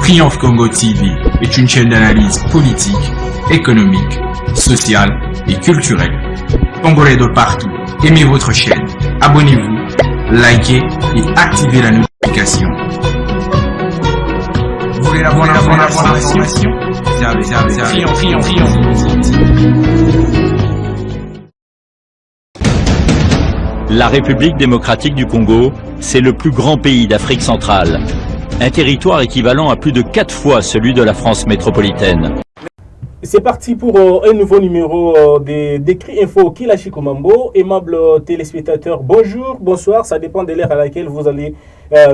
Triomphe Congo TV est une chaîne d'analyse politique, économique, sociale et culturelle. Congolais de partout, aimez votre chaîne, abonnez-vous, likez et activez la notification. Vous voulez la bonne information? La République démocratique du Congo, c'est le plus grand pays d'Afrique centrale. Un territoire équivalent à plus de 4 fois celui de la France métropolitaine. C'est parti pour un nouveau numéro d'Écrit Info Kilashi Komambo. Aimables téléspectateurs, bonjour, bonsoir, ça dépend de l'heure à laquelle vous allez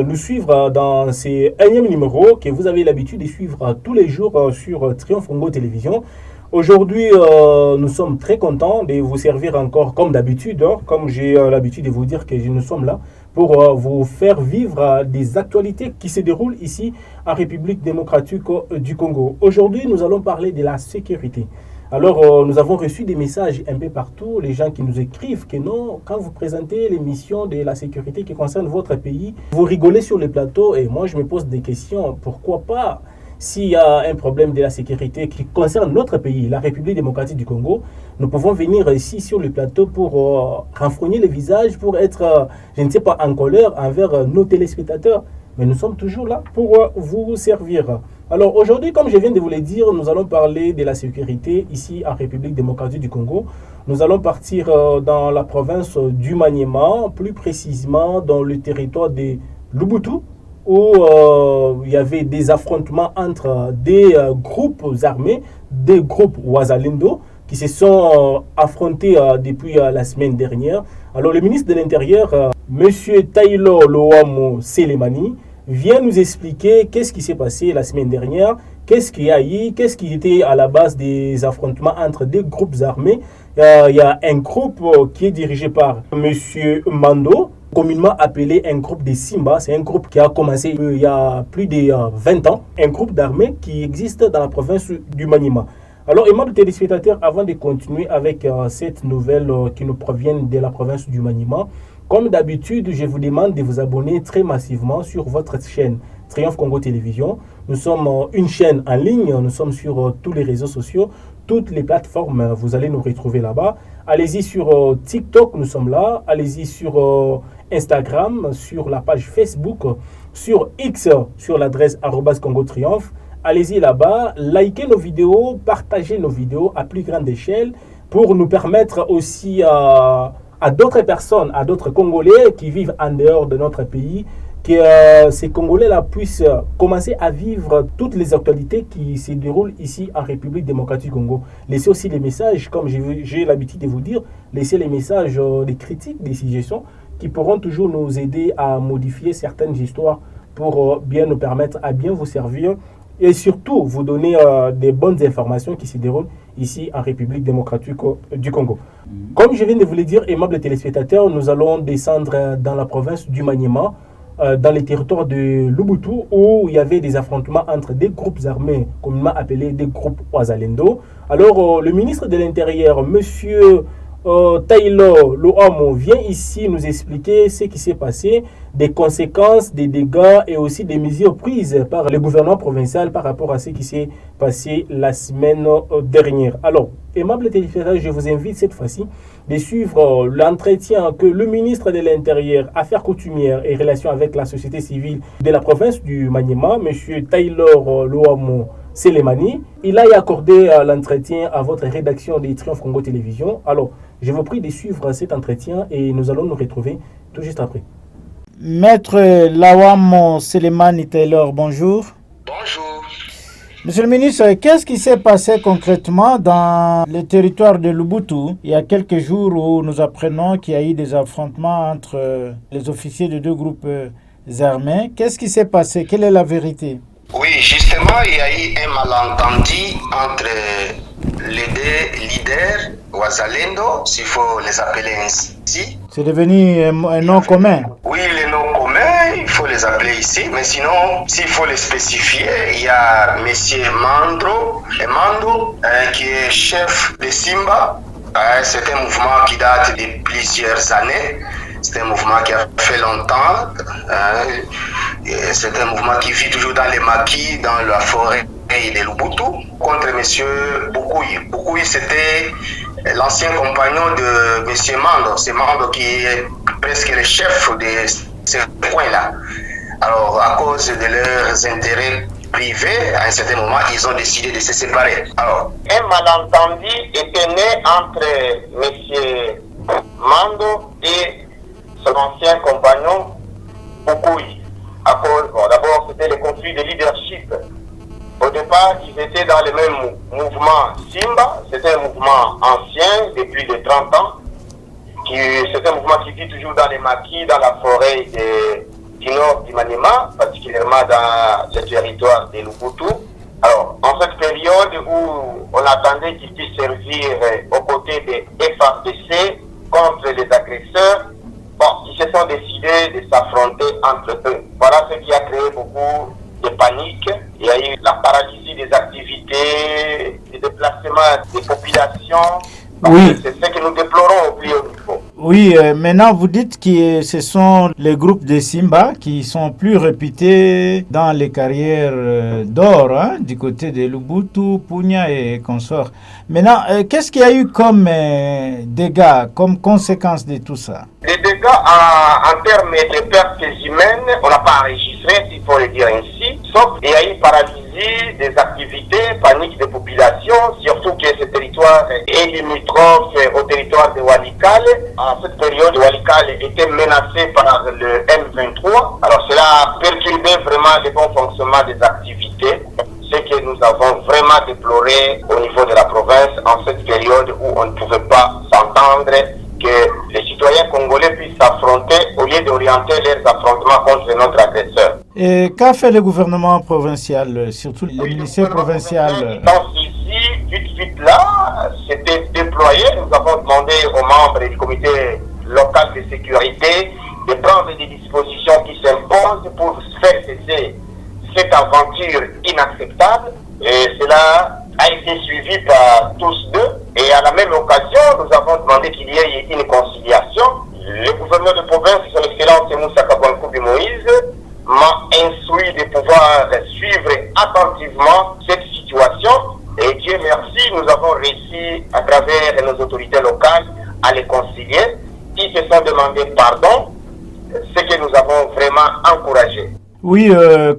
nous suivre dans ces énièmes numéros que vous avez l'habitude de suivre tous les jours sur Triomphe Congo Télévision. Aujourd'hui, nous sommes très contents de vous servir encore comme d'habitude, comme j'ai l'habitude de vous dire que nous sommes là pour vous faire vivre des actualités qui se déroulent ici en République démocratique du Congo. Aujourd'hui, nous allons parler de la sécurité. Alors, nous avons reçu des messages un peu partout, les gens qui nous écrivent que non, quand vous présentez l'émission de la sécurité qui concerne votre pays, vous rigolez sur le plateau et moi je me pose des questions, pourquoi pas? S'il y a un problème de la sécurité qui concerne notre pays, la République démocratique du Congo, nous pouvons venir ici sur le plateau pour renfrogner les visages, pour être, je ne sais pas, en colère envers nos téléspectateurs. Mais nous sommes toujours là pour vous servir. Alors aujourd'hui, comme je viens de vous le dire, nous allons parler de la sécurité ici en République démocratique du Congo. Nous allons partir dans la province du Maniema, plus précisément dans le territoire de Lubutu, où il y avait des affrontements entre des groupes armés, des groupes Wazalendo, qui se sont affrontés depuis la semaine dernière. Alors le ministre de l'Intérieur, M. Taïlo Loamo Selemani, vient nous expliquer qu'est-ce qui s'est passé la semaine dernière, qu'est-ce qu'il y a eu, qu'est-ce qui était à la base des affrontements entre des groupes armés. Il y a un groupe qui est dirigé par M. Mando, communément appelé un groupe de Simba. C'est un groupe qui a commencé il y a plus de 20 ans, un groupe d'armées qui existe dans la province du Maniema. Alors, aimables téléspectateurs, avant de continuer avec cette nouvelle qui nous provient de la province du Maniema, comme d'habitude, je vous demande de vous abonner très massivement sur votre chaîne Triomphe Congo Télévision. Nous sommes une chaîne en ligne, nous sommes sur tous les réseaux sociaux, toutes les plateformes, vous allez nous retrouver là-bas. Allez-y sur TikTok, nous sommes là. Allez-y sur Instagram, sur la page Facebook, sur X, sur l'adresse @CongoTriomphe. Allez-y là-bas, likez nos vidéos, partagez nos vidéos à plus grande échelle pour nous permettre aussi à d'autres personnes, à d'autres Congolais qui vivent en dehors de notre pays, que ces Congolais-là puissent commencer à vivre toutes les actualités qui se déroulent ici en République démocratique du Congo. Laissez aussi les messages, comme j'ai l'habitude de vous dire, laissez les messages, des critiques, des suggestions qui pourront toujours nous aider à modifier certaines histoires pour bien nous permettre à bien vous servir et surtout vous donner des bonnes informations qui se déroulent ici en République démocratique du Congo. Comme je viens de vous le dire, aimables téléspectateurs, nous allons descendre dans la province du Maniema, dans les territoires de Lubutu, où il y avait des affrontements entre des groupes armés, communément appelés des groupes Wazalendo. Alors, le ministre de l'Intérieur, monsieur Taïlo Loamo, vient ici nous expliquer ce qui s'est passé, des conséquences, des dégâts et aussi des mesures prises par le gouvernement provincial par rapport à ce qui s'est passé la semaine dernière. Alors, aimables téléspectateurs, je vous invite cette fois-ci de suivre l'entretien que le ministre de l'Intérieur, Affaires coutumières et relations avec la société civile de la province du Maniema, M. Taylor Loamo Selemani, il a accordé l'entretien à votre rédaction de Triomphe Congo Télévision. Alors, je vous prie de suivre cet entretien et nous allons nous retrouver tout juste après. Maître Loamo Selemani Taylor, bonjour. Bonjour. Monsieur le ministre, qu'est-ce qui s'est passé concrètement dans le territoire de Lubutu il y a quelques jours où nous apprenons qu'il y a eu des affrontements entre les officiers de deux groupes armés? Qu'est-ce qui s'est passé? Quelle est la vérité? Oui, justement, il y a eu un malentendu entre les deux leaders, Wazalendo, s'il faut les appeler ainsi. C'est devenu un nom commun. Oui, les noms communs, il faut les appeler ici. Mais sinon, s'il faut les spécifier, il y a M. Mando, qui est chef de Simba. C'est un mouvement qui date de plusieurs années. C'est un mouvement qui a fait longtemps. C'est un mouvement qui vit toujours dans les maquis, dans la forêt des Lubuntu, contre M. Bokouyi. Bokouyi, c'était l'ancien compagnon de M. Mando. C'est Mando qui est presque le chef de ce coin-là. Alors, à cause de leurs intérêts privés, à un certain moment, ils ont décidé de se séparer. Alors, un malentendu était né entre M. Mando et son ancien compagnon Bokouyi. À cause, bon, d'abord, c'était le conflit de leadership. Au départ, ils étaient dans le même mouvement Simba. C'était un mouvement ancien, de plus de 30 ans. C'est un mouvement qui vit toujours dans les maquis, dans la forêt du nord du Maniema, particulièrement dans le territoire des Lubuntu. Alors, en cette période où on attendait qu'ils puissent servir aux côtés des FARDC contre les agresseurs, bon, ils se sont décidés de s'affronter entre eux. Voilà ce qui a créé beaucoup de panique. Il y a eu la paralysie des activités, des déplacements des populations. Oui. C'est ce que nous déplorons au plus haut niveau. Oui, maintenant vous dites que ce sont les groupes de Simba qui sont plus réputés dans les carrières d'or, hein, du côté de Lubuntu, Punya et consorts. Maintenant, qu'est-ce qu'il y a eu comme dégâts, comme conséquence de tout ça? Les dégâts en termes de pertes humaines, on n'a pas enregistré, s'il faut le dire ainsi, sauf qu'il y a eu paralysie des activités, panique des populations, surtout que ce territoire est limitrophe au territoire de Walikale. En cette période, Walikale était menacé par le M23. Alors cela a perturbé vraiment le bon fonctionnement des activités. Ce que nous avons vraiment déploré au niveau de la province en cette période où on ne pouvait pas s'entendre, que les citoyens congolais puissent s'affronter au lieu d'orienter leurs affrontements contre notre agresseur. Et qu'a fait le gouvernement provincial, surtout le ministère provincial? Ici, tout de suite là, c'était déployé. Nous avons demandé aux membres du comité local de sécurité de prendre des dispositions qui s'imposent pour faire cesser cette aventure inacceptable. Et cela a été suivi par tous deux. Et à la même occasion, nous avons demandé qu'il y ait une conciliation. Le gouverneur de province, son excellence Moussa Kabouankou Moïse, m'a instruit de pouvoir suivre attentivement cette situation. Et Dieu merci, nous avons réussi à travers nos autorités locales à les concilier. Ils se sont demandé pardon, ce que nous avons vraiment encouragé. Oui,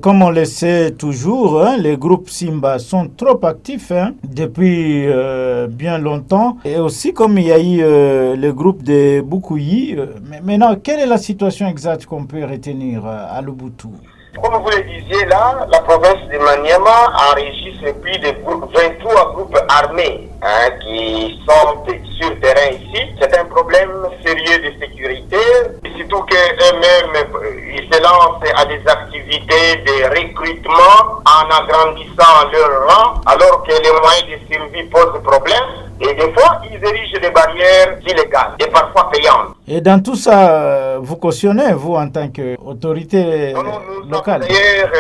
comme on le sait toujours, hein, les groupes Simba sont trop actifs depuis bien longtemps. Et aussi comme il y a eu le groupe de Bokouyi. Mais maintenant, quelle est la situation exacte qu'on peut retenir à Lubuntu? Comme vous le disiez là, la province de Maniema enregistre plus de 23 groupes armés qui sont sur terrain ici. C'est un problème sérieux de sécurité, surtout qu'eux-mêmes ils se lancent à des activités de recrutement en agrandissant leur rang, alors que les moyens de survie posent problème. Et des fois, ils érigent des barrières illégales et parfois payantes. Et dans tout ça, vous cautionnez, vous, en tant qu'autorité locale? D'ailleurs,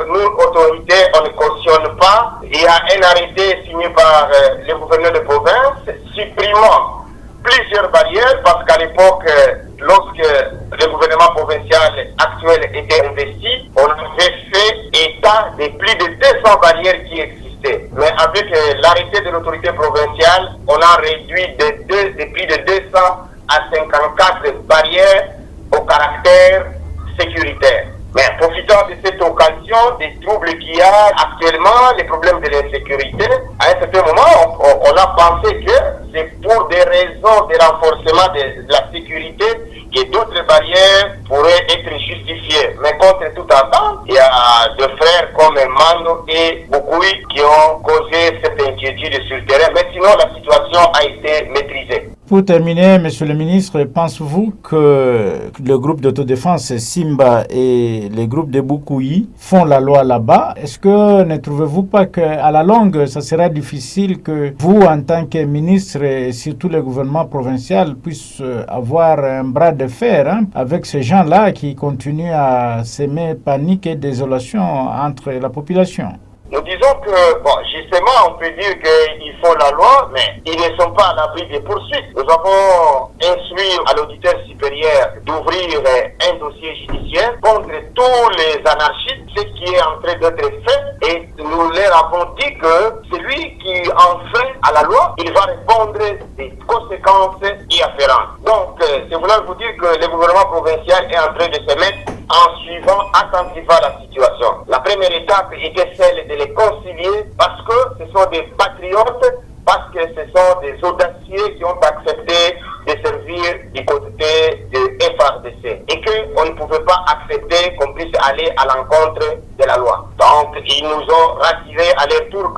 nous, autorités, on ne cautionne pas. Il y a un arrêté signé par le gouverneur de province supprimant plusieurs barrières parce qu'à l'époque, lorsque le gouvernement provincial actuel était investi, on avait fait état de plus de 200 barrières qui existaient. Mais avec l'arrêté de l'autorité provinciale, on a réduit de plus de 200 à 54 barrières au caractère sécuritaire. Mais profitant de cette occasion, des troubles qu'il y a actuellement, les problèmes de l'insécurité, à un certain moment, on a pensé que c'est pour des raisons de renforcement de la sécurité que d'autres barrières pourraient être justifiées. Mais contre toute attente, il y a deux frères comme Mando et Bokouyi qui ont causé cette inquiétude sur le terrain. Mais sinon, la situation a été maîtrisée. Pour terminer, Monsieur le ministre, pensez-vous que le groupe d'autodéfense Simba et les groupes de Bokouyi font la loi là-bas? Est-ce que ne trouvez-vous pas qu'à la longue, ça sera difficile que vous, en tant que ministre et surtout le gouvernement provincial, puissent avoir un bras de fer avec ces gens-là qui continuent à semer panique et désolation entre la population? Nous disons disons que, bon, justement, on peut dire qu'ils font la loi, mais ils ne sont pas à l'abri des poursuites. Nous avons instruit à l'auditeur supérieur d'ouvrir un dossier judiciaire contre tous les anarchistes, ce qui est en train d'être fait, et nous leur avons dit que celui qui enfreint à la loi, il va répondre des conséquences y afférentes. Donc, c'est vouloir vous dire que le gouvernement provincial est en train de se mettre en suivant attentivement la situation. La première étape était celle de les concilier parce que ce sont des patriotes, parce que ce sont des audacieux qui ont accepté de servir du côté de FRDC et qu'on ne pouvait pas accepter qu'on puisse aller à l'encontre de la loi. Donc, ils nous ont rassuré à leur tour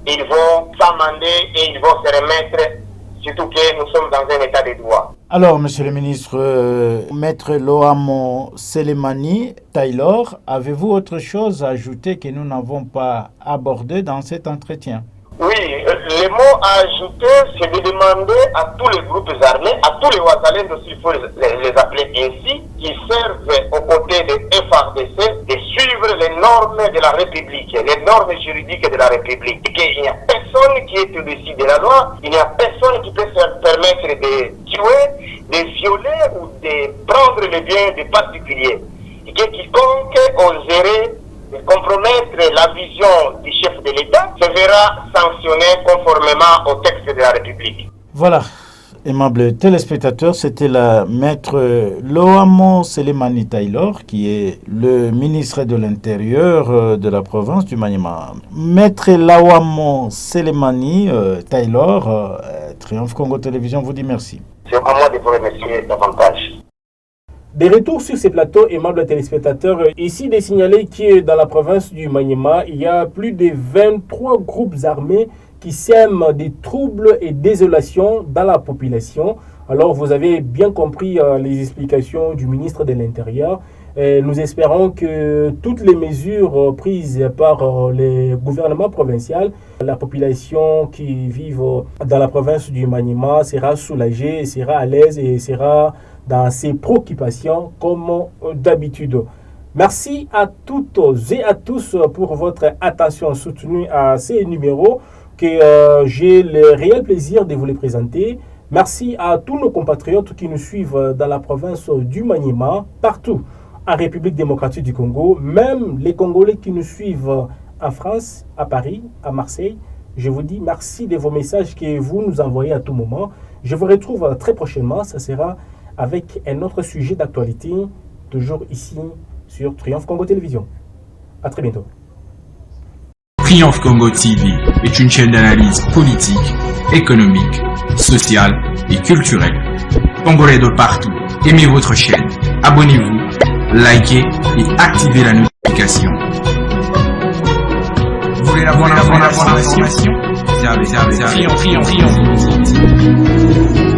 qu'ils vont s'amender et ils vont se remettre, surtout que nous sommes dans un état de droit. Alors, Monsieur le ministre, Maître Lohamo Selemani Taylor, avez-vous autre chose à ajouter que nous n'avons pas abordé dans cet entretien? Oui, le mot à ajouter, c'est de demander à tous les groupes armés, à tous les Ouazalènes, s'il faut les appeler ainsi, qui servent aux côtés de FRDC, de suivre les normes de la République, les normes juridiques de la République. Et qu'il n'y a personne qui est au-dessus de la loi, il n'y a personne qui peut se permettre de tuer, de violer ou de prendre le bien des particuliers. Et que quiconque oserait compromettre la vision du chef de l'État se verra sanctionné conformément au texte de la République. Voilà, aimables téléspectateurs, c'était la maître Lohamo Selemani Taylor, qui est le ministre de l'Intérieur de la province du Maniema. Maître Lohamo Selemani Taylor, Triomphe Congo Télévision vous dit merci. C'est à moi de vous remercier davantage. Des retours sur ces plateaux, aimables téléspectateurs, ici de signaler que dans la province du Maniema, il y a plus de 23 groupes armés qui sèment des troubles et désolations dans la population. Alors vous avez bien compris les explications du ministre de l'Intérieur. Nous espérons que toutes les mesures prises par les gouvernements provinciaux, la population qui vit dans la province du Maniema sera soulagée, sera à l'aise et sera dans ses préoccupations comme d'habitude. Merci à toutes et à tous pour votre attention soutenue à ces numéros que j'ai le réel plaisir de vous les présenter. Merci à tous nos compatriotes qui nous suivent dans la province du Maniema, partout en République démocratique du Congo, même les Congolais qui nous suivent en France, à Paris, à Marseille. Je vous dis merci de vos messages que vous nous envoyez à tout moment. Je vous retrouve très prochainement, ça sera avec un autre sujet d'actualité, toujours ici sur Triomphe Congo Télévision. À très bientôt. Triomphe Congo TV est une chaîne d'analyse politique, économique, sociale et culturelle. Congolais de partout, aimez votre chaîne, abonnez-vous, likez et activez la notification. Vous voulez la bonne information? Triomphe.